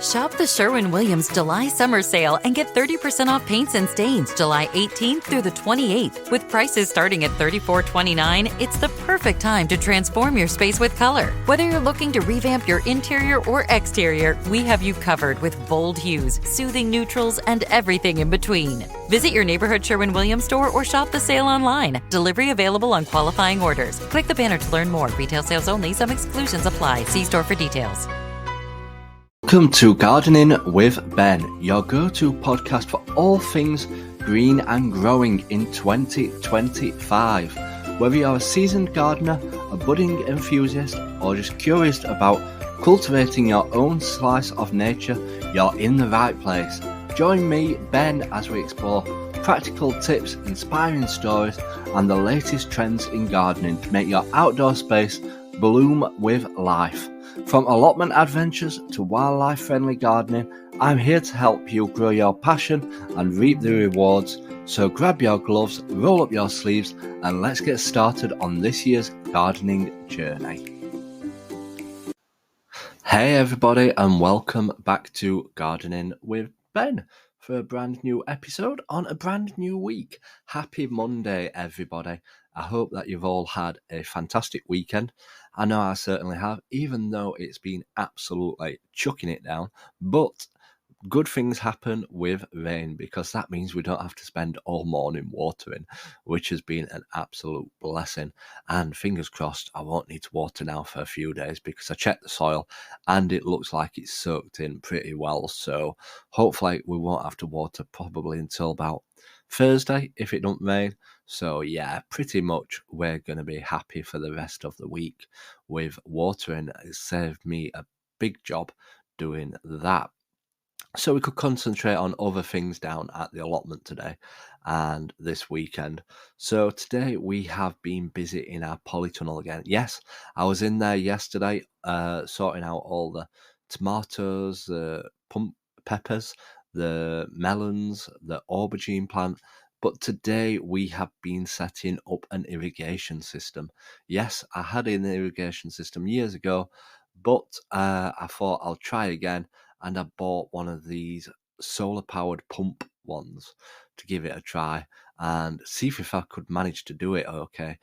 Shop the Sherwin-Williams July Summer Sale and get 30% off paints and stains July 18th through the 28th. With prices starting at $34.29, it's the perfect time to transform your space with color. Whether you're looking to revamp your interior or exterior, we have you covered with bold hues, soothing neutrals, and everything in between. Visit your neighborhood Sherwin-Williams store or shop the sale online. Delivery available on qualifying orders. Click the banner to learn more. Retail sales only. Some exclusions apply. See store for details. Welcome to Gardening with Ben, your go-to podcast for all things green and growing in 2025. Whether you're a seasoned gardener, a budding enthusiast, or just curious about cultivating your own slice of nature, you're in the right place. Join me, Ben, as we explore practical tips, inspiring stories, and the latest trends in gardening to make your outdoor space bloom with life. From allotment adventures to wildlife-friendly gardening, I'm here to help you grow your passion and reap the rewards. So grab your gloves, roll up your sleeves, and let's get started on this year's gardening journey. Hey everybody, and welcome back to Gardening with Ben for a brand new episode on a brand new week. Happy Monday, everybody. I hope that you've all had a fantastic weekend. I know I certainly have, even though it's been absolutely chucking it down. But good things happen with rain, because that means we don't have to spend all morning watering, which has been an absolute blessing. And fingers crossed, I won't need to water now for a few days, because I checked the soil and it looks like it's soaked in pretty well. So hopefully we won't have to water probably until about Thursday if it don't rain. So yeah, pretty much we're going to be happy for the rest of the week with watering. It saved me a big job doing that. So we could concentrate on other things down at the allotment today and this weekend. So today we have been busy in our polytunnel again. Yes, I was in there yesterday sorting out all the tomatoes, the pump peppers, the melons, the aubergine plant. But today we have been setting up an irrigation system. Yes, I had an irrigation system years ago, but I thought I'll try again. And I bought one of these solar-powered pump ones to give it a try and see if I could manage to do it okay.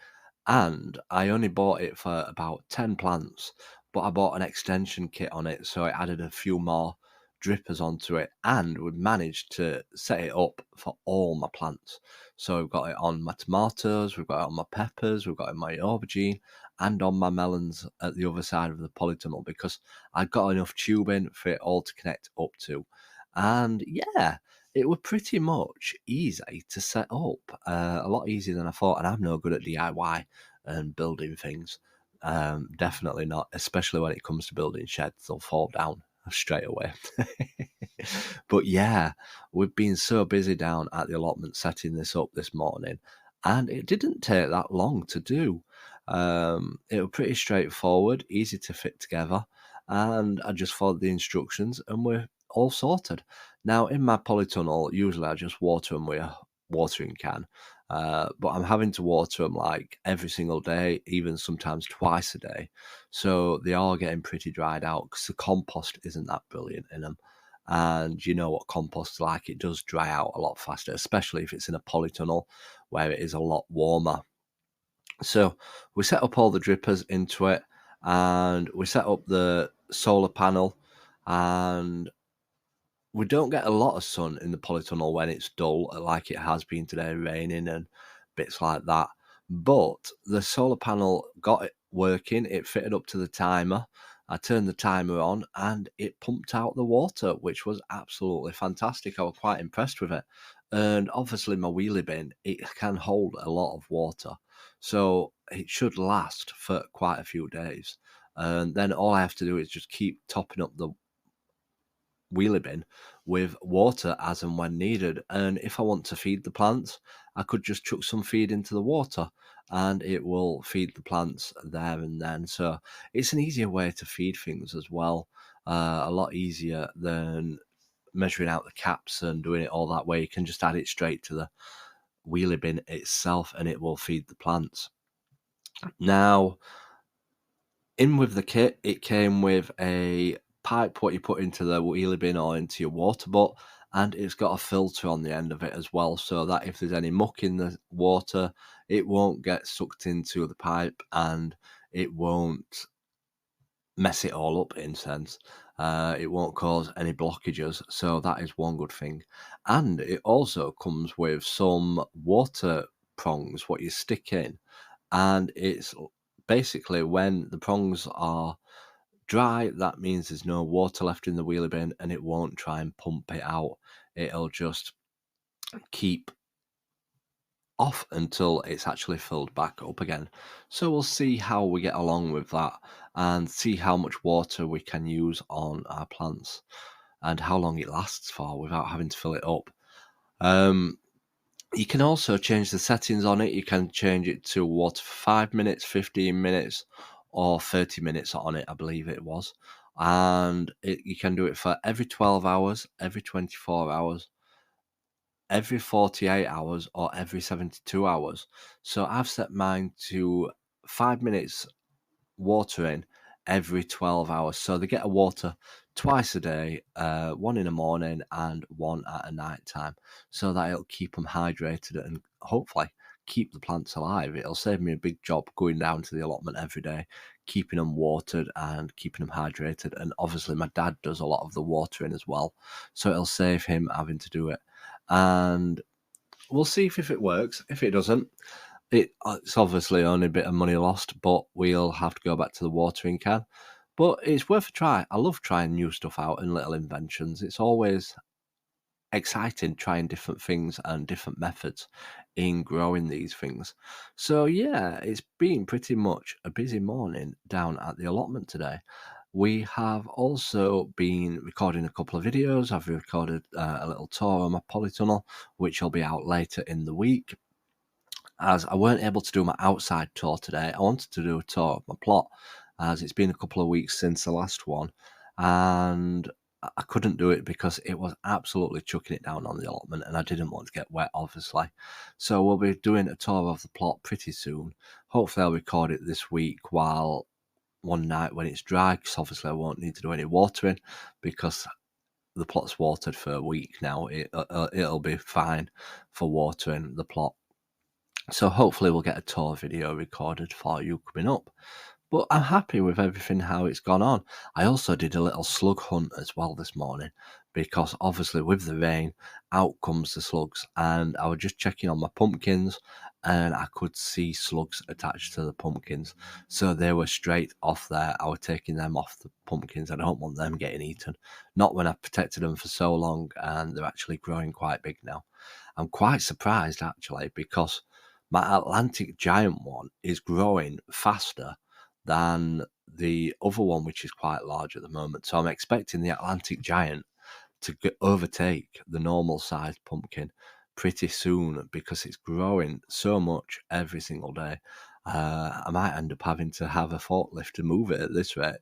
And I only bought it for about 10 plants, but I bought an extension kit on it, so it added a few more drippers onto it, and we managed to set it up for all my plants. So we've got it on my tomatoes, we've got it on my peppers, we've got it on my aubergine, and on my melons at the other side of the polytunnel, because I got enough tubing for it all to connect up to. And yeah, it was pretty much easy to set up, a lot easier than I thought. And I'm no good at DIY and building things. Definitely not, especially when it comes to building sheds. They'll fall down straight away. But yeah, we've been so busy down at the allotment setting this up this morning, and it didn't take that long to do. It was pretty straightforward, easy to fit together, and I just followed the instructions and we're all sorted. Now in my polytunnel, usually I just water them with a watering can, but I'm having to water them like every single day, even sometimes twice a day. So they are getting pretty dried out because the compost isn't that brilliant in them. And you know what compost's like, it does dry out a lot faster, especially if it's in a polytunnel where it is a lot warmer. So we set up all the drippers into it, and we set up the solar panel, and we don't get a lot of sun in the polytunnel when it's dull, like it has been today, raining and bits like that. But the solar panel got it working. It fitted up to the timer. I turned the timer on and it pumped out the water, which was absolutely fantastic. I was quite impressed with it. And obviously my wheelie bin, it can hold a lot of water. So it should last for quite a few days. And then all I have to do is just keep topping up the wheelie bin with water as and when needed. And if I want to feed the plants, I could just chuck some feed into the water and it will feed the plants there and then. So it's an easier way to feed things as well, a lot easier than measuring out the caps and doing it all that way. You can just add it straight to the wheelie bin itself and it will feed the plants. Now, in with the kit, it came with a pipe what you put into the wheelie bin or into your water butt, and it's got a filter on the end of it as well, so that if there's any muck in the water, it won't get sucked into the pipe and it won't mess it all up in a sense. It won't cause any blockages, so that is one good thing. And it also comes with some water prongs, what you stick in, and it's basically when the prongs are dry, that means there's no water left in the wheelie bin and it won't try and pump it out. It'll just keep off until it's actually filled back up again. So we'll see how we get along with that and see how much water we can use on our plants and how long it lasts for without having to fill it up. You can also change the settings on it. You can change it to water for 5 minutes, 15 minutes, or 30 minutes on it, I believe it was. And you can do it for every 12 hours, every 24 hours, every 48 hours, or every 72 hours. So I've set mine to 5 minutes watering every 12 hours. So they get a water twice a day, one in the morning and one at a night time, so that it'll keep them hydrated and hopefully keep the plants alive. It'll save me a big job going down to the allotment every day, keeping them watered and keeping them hydrated. And obviously my dad does a lot of the watering as well, so it'll save him having to do it. And we'll see if it works. If it doesn't, it's obviously only a bit of money lost, but we'll have to go back to the watering can. But it's worth a try. I love trying new stuff out and little inventions. It's always exciting trying different things and different methods in growing these things. So yeah, it's been pretty much a busy morning down at the allotment today. We have also been recording a couple of videos. I've recorded a little tour on my Polytunnel, which will be out later in the week. As I weren't able to do my outside tour today, I wanted to do a tour of my plot, as it's been a couple of weeks since the last one, and I couldn't do it because it was absolutely chucking it down on the allotment and I didn't want to get wet, obviously. So we'll be doing a tour of the plot pretty soon. Hopefully I'll record it this week while one night when it's dry, because obviously I won't need to do any watering because the plot's watered for a week now. It'll be fine for watering the plot. So hopefully we'll get a tour video recorded for you coming up. But I'm happy with everything, how it's gone on. I also did a little slug hunt as well this morning, because obviously with the rain, out comes the slugs. And I was just checking on my pumpkins and I could see slugs attached to the pumpkins. So they were straight off there. I was taking them off the pumpkins. I don't want them getting eaten. Not when I've protected them for so long and they're actually growing quite big now. I'm quite surprised actually, because my Atlantic giant one is growing faster than the other one, which is quite large at the moment. So I'm expecting the Atlantic giant to overtake the normal sized pumpkin pretty soon, because it's growing so much every single day. I might end up having to have a forklift to move it at this rate.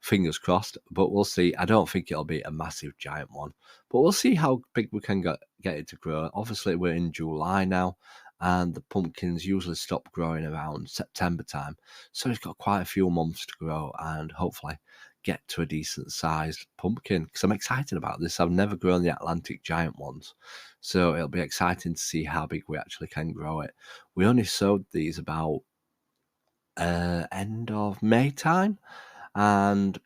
Fingers crossed, but we'll see. I don't think it'll be a massive giant one, but we'll see how big we can get it to grow. Obviously we're in July now, and the pumpkins usually stop growing around September time. So it's got quite a few months to grow and hopefully get to a decent sized pumpkin, because I'm excited about this. I've never grown the Atlantic giant ones. So it'll be exciting to see how big we actually can grow it. We only sowed these about end of May time, and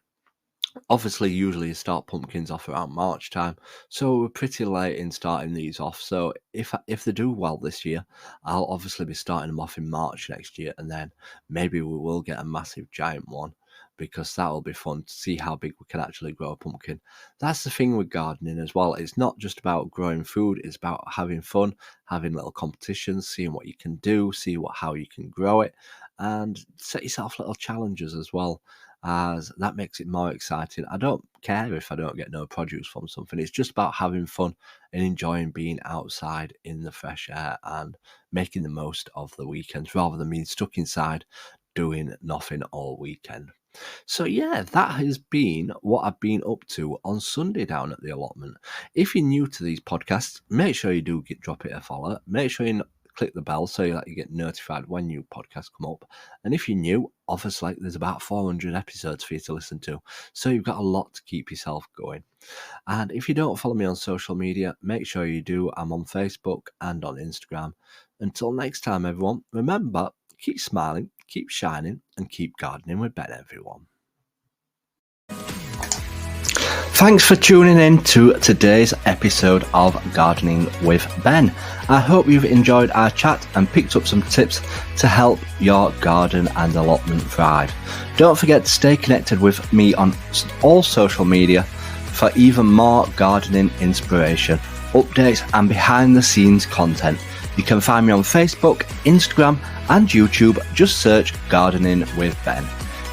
obviously usually you start pumpkins off around March time, so we're pretty late in starting these off. So if they do well this year, I'll obviously be starting them off in March next year, and then maybe we will get a massive giant one, because that will be fun to see how big we can actually grow a pumpkin. That's the thing with gardening as well. It's not just about growing food, it's about having fun, having little competitions, seeing what you can do, see how you can grow it, and set yourself little challenges as well, as that makes it more exciting. I don't care if I don't get no produce from something. It's just about having fun and enjoying being outside in the fresh air and making the most of the weekends, rather than being stuck inside doing nothing all weekend. So yeah, that has been what I've been up to on Sunday down at the allotment. If you're new to these podcasts, make sure you do drop it a follow. Make sure you click the bell so that you get notified when new podcasts come up. And if you're new, obviously there's about 400 episodes for you to listen to, so you've got a lot to keep yourself going. And if you don't follow me on social media, make sure you do. I'm on Facebook and on Instagram. Until next time, everyone, remember, keep smiling, keep shining, and keep gardening with Ben, everyone. Thanks for tuning in to today's episode of Gardening with Ben. I hope you've enjoyed our chat and picked up some tips to help your garden and allotment thrive. Don't forget to stay connected with me on all social media for even more gardening inspiration, updates and behind the scenes content. You can find me on Facebook, Instagram and YouTube. Just search Gardening with Ben.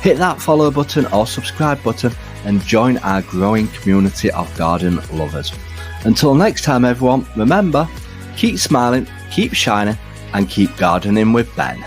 Hit that follow button or subscribe button and join our growing community of garden lovers. Until next time, everyone, remember, keep smiling, keep shining, and keep gardening with Ben.